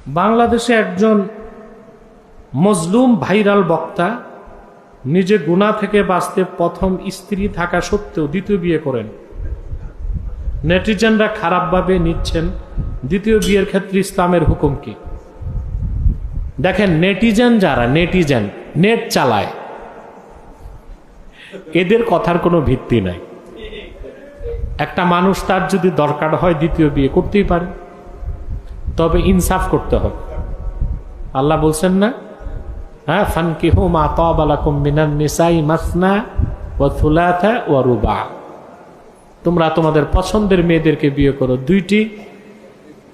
বাংলাদেশে একজন মজলুম ভাইরাল বক্তা নিজে গুনাহ থেকে বাঁচতে প্রথম স্ত্রী থাকা সত্ত্বেও দ্বিতীয় বিয়ে করেন। নেটিজেনরা খারাপভাবে নিচ্ছেন দ্বিতীয় বিয়ের ক্ষেত্রে ইসলামের হুকুম কি। দেখেন, নেটিজেন যারা নেট চালায়, এদের কথার কোনো ভিত্তি নাই। একটা মানুষ তার যদি দরকার হয় দ্বিতীয় বিয়ে করতেই পারে, তবে ইনসাফ করতে হবে। আল্লাহ বলছেন না, হ্যাঁ, ফানকিহু মা তাবা লাকুম মিনান নিসাই মাসনা ওয়া থুলাথা ওয়া রুবা। তোমরা তোমাদের পছন্দের মেয়েদেরকে বিয়ে করো, 2টি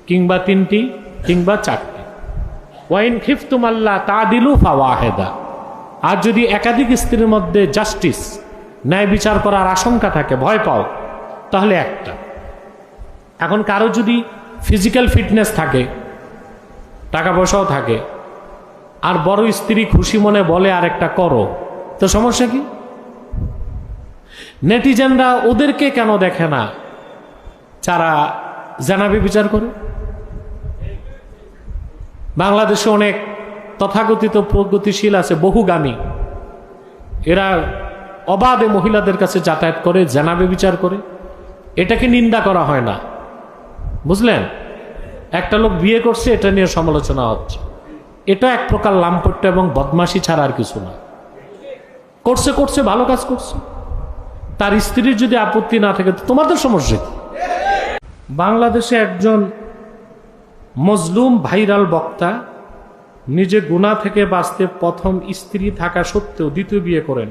কিংবা 3টি কিংবা 4টি। ওয়াইন খিফতুম আল্লাহ তাদিলু ফাওয়াহিদা। আর যদি একাধিক স্ত্রীর মধ্যে জাস্টিস, ন্যায় বিচার করার আশঙ্কা থাকে, ভয় পাও, তাহলে একটা। এখন কারো যদি ফিজিক্যাল ফিটনেস থাকে, টাকা পয়সাও থাকে, আর বড় স্ত্রী খুশি মনে বলে আর একটা করো, তো সমস্যা কি? নেটিজেনরা ওদেরকে কেন দেখে না যারা জানাবি বিচার করে? বাংলাদেশে অনেক তথাকথিত প্রগতিশীল আছে, বহুগামী, এরা অবাধে মহিলাদের কাছে যাতায়াত করে, জানাবে বিচার করে। এটাকে নিন্দা করা হয় না, বুঝলেন? একটা লোক বিয়ে করছে, এটা নিয়ে সমালোচনা হচ্ছে। এটা এক প্রকার লাম্পট্য এবং বদমাশি ছাড়া আর কিছু না। করছে ভালো কাজ করছে, তার স্ত্রীর যদি আপত্তি না থাকে তো তোমাদের সমস্যা কি? বাংলাদেশে একজন মজলুম ভাইরাল বক্তা নিজে গুনাহ থেকে বাঁচতে প্রথম স্ত্রী থাকা সত্ত্বেও দ্বিতীয় বিয়ে করেন।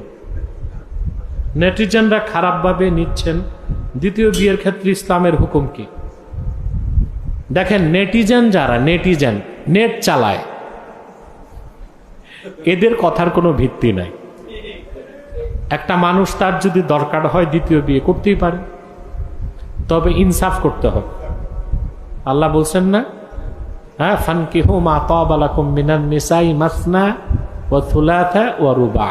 নেটিজেনরা খারাপভাবে নিচ্ছেন দ্বিতীয় বিয়ের ক্ষেত্রে ইসলামের হুকুম কি। দেখেন, নেটিজেন যারা নেট চালায়, এদের কথার কোনো ভিত্তি নাই। একটা মানুষ তার যদি দরকার হয় দ্বিতীয় বিয়ে করতেই পারে, তবে ইনসাফ করতে হবে। আল্লাহ বলছেন না, হ্যাঁ, ফানকিহু মা তাবা লাকুম মিনান নিসাই মাসনা ওয়া থুলাথা ওয়া রুবা।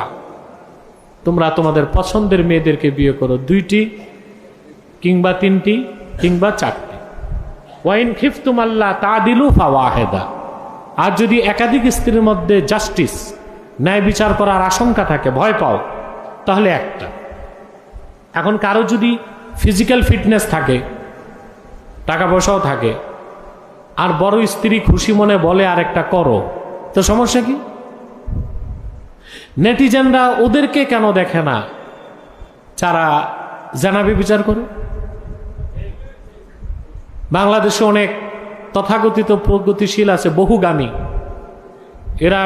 তোমরা তোমাদের পছন্দের মেয়েদেরকে বিয়ে করো, 2টি কিংবা 3টি কিংবা 4টি। ওয়াইন খিফতুম আল্লাহ তাদিলু ফাওয়াহিদা। আর যদি একাধিক স্ত্রীর মধ্যে জাস্টিস, ন্যায় বিচার করার আশঙ্কা থাকে, ভয় পাও, তাহলে একটা। এখন কারো যদি ফিজিক্যাল ফিটনেস থাকে, টাকা পয়সাও থাকে, আর বড় স্ত্রী খুশি মনে বলে আর একটা করো, তো সমস্যা কি? নেটিজেনরা ওদেরকে কেন দেখে না যারা জানাবি বিচার করে? বাংলাদেশে অনেক তথাকথিত প্রগতিশীল আছে, বহুগামী, এরা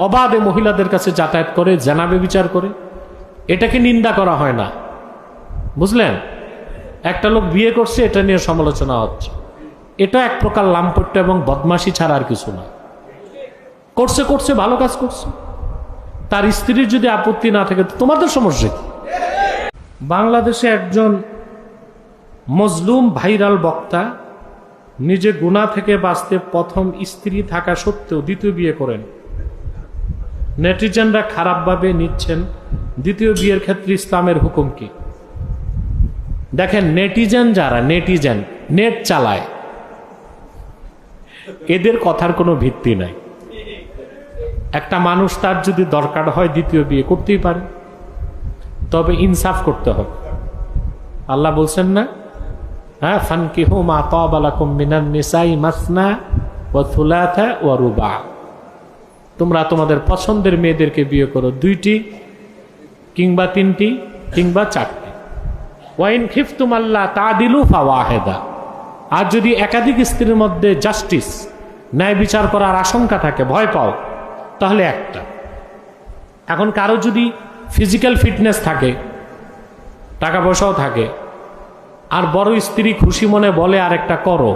অবাধে মহিলাদের কাছে যাতায়াত করে, জানাবে বিচার করে। এটাকে নিন্দা করা হয় না, বুঝলেন? একটা লোক বিয়ে করছে, এটা নিয়ে সমালোচনা হচ্ছে। এটা এক প্রকার লাম্পট্য এবং বদমাশি ছাড়া আর কিছু না। করছে ভালো কাজ করছে, তার স্ত্রীর যদি আপত্তি না থাকে তো তোমাদের সমস্যা কি? বাংলাদেশে একজন মজলুম ভাইরাল বক্তা নিজে গুনাহ থেকে বাঁচতে প্রথম স্ত্রী থাকা সত্ত্বেও দ্বিতীয় বিয়ে করেন। নেটিজেনরা খারাপভাবে নিচ্ছেন দ্বিতীয় বিয়ের ক্ষেত্রে ইসলামের হুকুম কি। দেখেন, নেটিজেন যারা নেট চালায়, এদের কথার কোনো ভিত্তি নাই। একটা মানুষ তার যদি দরকার হয় দ্বিতীয় বিয়ে করতেই পারে, তবে ইনসাফ করতে হবে। আল্লাহ বলছেন না, হ্যাঁ, ফানকিহু মা তাবা লাকুম মিনান নিসাই মাসনা ওয়া থুলাথা ওয়া রুবা। তোমরা তোমাদের পছন্দের মেয়েদেরকে বিয়ে করো, 2টি কিংবা 3টি কিংবা 4টি। ওয়াইন খিফতুম আল্লাহ তাদিলু ফাওয়াহিদা। আর যদি একাধিক স্ত্রীর মধ্যে জাস্টিস, ন্যায় বিচার করার আশঙ্কা থাকে, ভয় পাও, তাহলে একটা। এখন কারো যদি ফিজিক্যাল ফিটনেস থাকে, টাকা পয়সাও থাকে, আর বড় স্ত্রী খুশি মনে বলে আর একটা করো,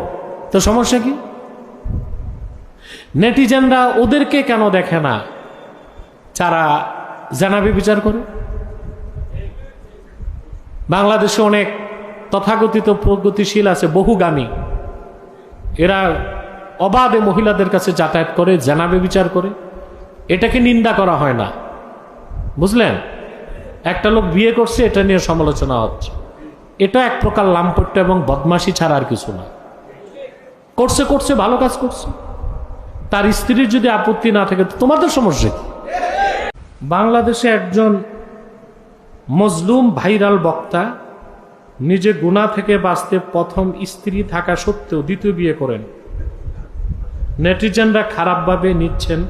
তো সমস্যা কি? নেটিজেনরা ওদেরকে কেন দেখে না যারা জানাবি বিচার করে? বাংলাদেশে অনেক তথাকথিত প্রগতিশীল আছে, বহুগামী, এরা অবাধে মহিলাদের কাছে যাতায়াত করে, জানাবে বিচার করে। এটাকে নিন্দা করা হয় না, বুঝলেন? একটা লোক বিয়ে করছে, এটা নিয়ে সমালোচনা হচ্ছে। এটা এক প্রকার লাম্পট্য এবং বদমাশি ছাড়া আর কিছু না। করছে ভালো কাজ করছে, তার স্ত্রীর যদি আপত্তি না থাকে তো তোমাদের সমস্যা কি? বাংলাদেশে একজন মজলুম ভাইরাল বক্তা নিজে গুনাহ থেকে বাঁচতে প্রথম স্ত্রী থাকা সত্ত্বেও দ্বিতীয় বিয়ে করেন। নেটিজেনরা খারাপভাবে নিচ্ছেন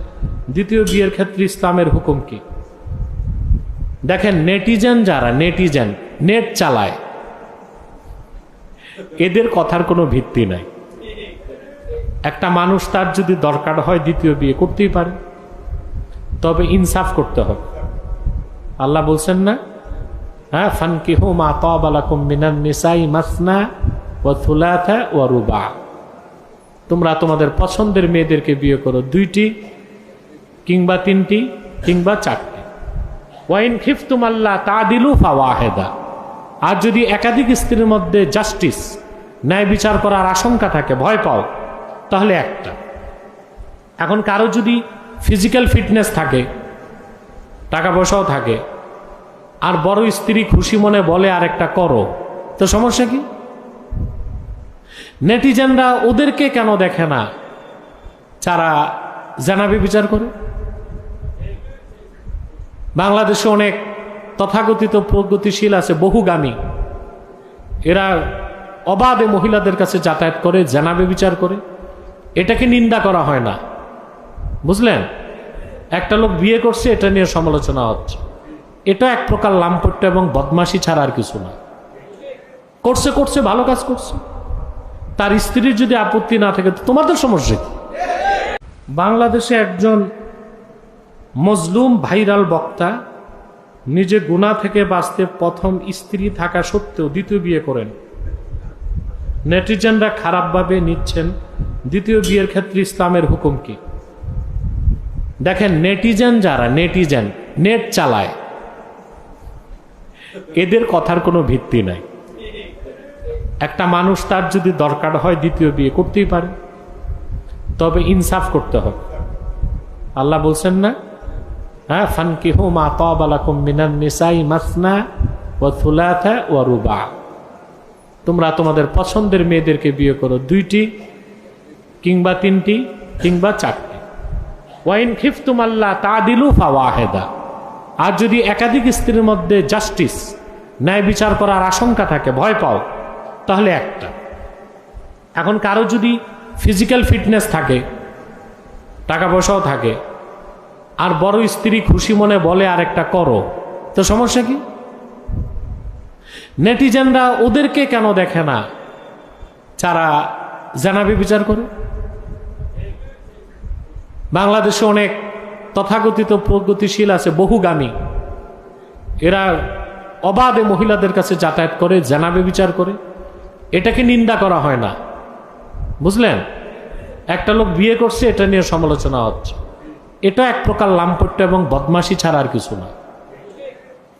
দ্বিতীয় বিয়ের ক্ষেত্রে ইসলামের হুকুম কি? দেখেন, নেটিজেন যারা নেট চালায়, এদের কথার কোনো ভিত্তি নাই। একটা মানুষ তার যদি দরকার হয় দ্বিতীয় বিয়ে করতেই পারে, তবে ইনসাফ করতে হবে। আল্লাহ বলছেন না, হ্যাঁ, ফানকিহু মা তাবা লাকুম মিনান নিসাই মাসনা ওয়া থুলাথা ওয়া রুবা। তোমরা তোমাদের পছন্দের মেয়েদেরকে বিয়ে করো, 2টি কিংবা 3টি কিংবা 4টি। ওয়াইন খিফতুম আল্লাহ তাদিলু ফাওয়াহিদা। আর যদি একাধিক স্ত্রীর মধ্যে জাস্টিস, ন্যায় বিচার করার আশঙ্কা থাকে, ভয় পাও, তাহলে একটা। এখন কারো যদি ফিজিক্যাল ফিটনেস থাকে, টাকা পয়সাও থাকে, আর বড় স্ত্রী খুশি মনে বলে আর একটা করো, তো সমস্যা কি? নেটিজেনরা ওদেরকে কেন দেখে না যারা জানাবি বিচার করে? বাংলাদেশে অনেক তথাকথিত প্রগতিশীল আছে, বহুগামী, এরা অবাধে মহিলাদের কাছে যাতায়াত করে, জানাবে বিচার করে। এটাকে নিন্দা করা হয় না, বুঝলেন? একটা লোক বিয়ে করছে, এটা নিয়ে সমালোচনা হচ্ছে। এটা এক প্রকার লাম্পট্য এবং বদমাশি ছাড়া আর কিছু না। করছে ভালো কাজ করছে, তার স্ত্রীর যদি আপত্তি না থাকে তো তোমাদের সমস্যা কি? বাংলাদেশে একজন মজলুম ভাইরাল বক্তা নিজে গুনাহ থেকে বাঁচতে প্রথম স্ত্রী থাকা সত্ত্বেও দ্বিতীয় বিয়ে করেন। নেটিজেনরা খারাপভাবে নিচ্ছেন দ্বিতীয় বিয়ের ক্ষেত্রে ইসলামের হুকুম কি? দেখেন, নেটিজেন যারা নেট চালায়, এদের কথার কোনো ভিত্তি নাই। একটা মানুষ তার যদি দরকার হয় দ্বিতীয় বিয়ে করতেই পারে, তবে ইনসাফ করতে হবে। আল্লাহ বলছেন না, হ্যাঁ, ফানকিহু মা তাবা লাকুম মিনান নিসাই মাসনা ওয়া থুলাথা ওয়া রুবা। তোমরা তোমাদের পছন্দের মেয়েদেরকে বিয়ে করো, 2টি কিংবা 3টি কিংবা 4টি। ওয়াইন খিফতুম আল্লাহ তাদিলু ফাওয়াহিদা। আর যদি একাধিক স্ত্রীর মধ্যে জাস্টিস, ন্যায় বিচার করার আশঙ্কা থাকে, ভয় পাও, তাহলে একটা। এখন কারো যদি ফিজিক্যাল ফিটনেস থাকে, টাকা পয়সাও থাকে, আর বড় স্ত্রী খুশি মনে বলে আর একটা করো, তো সমস্যা কি? নেটিজেনরা ওদেরকে কেন দেখে না যারা জানাবি বিচার করে? বাংলাদেশে অনেক তথাকথিত প্রগতিশীল আছে, বহুগামী, এরা অবাধে মহিলাদের কাছে যাতায়াত করে, জানাবে বিচার করে। এটাকে নিন্দা করা হয় না, বুঝলেন? একটা লোক বিয়ে করছে, এটা নিয়ে সমালোচনা হচ্ছে। এটা এক প্রকার লাম্পট্য এবং বদমাশি ছাড়া আর কিছু না।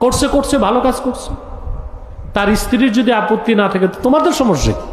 করছে ভালো কাজ করছে, তার স্ত্রীর যদি আপত্তি না থাকে তো তোমাদের সমস্যা কি?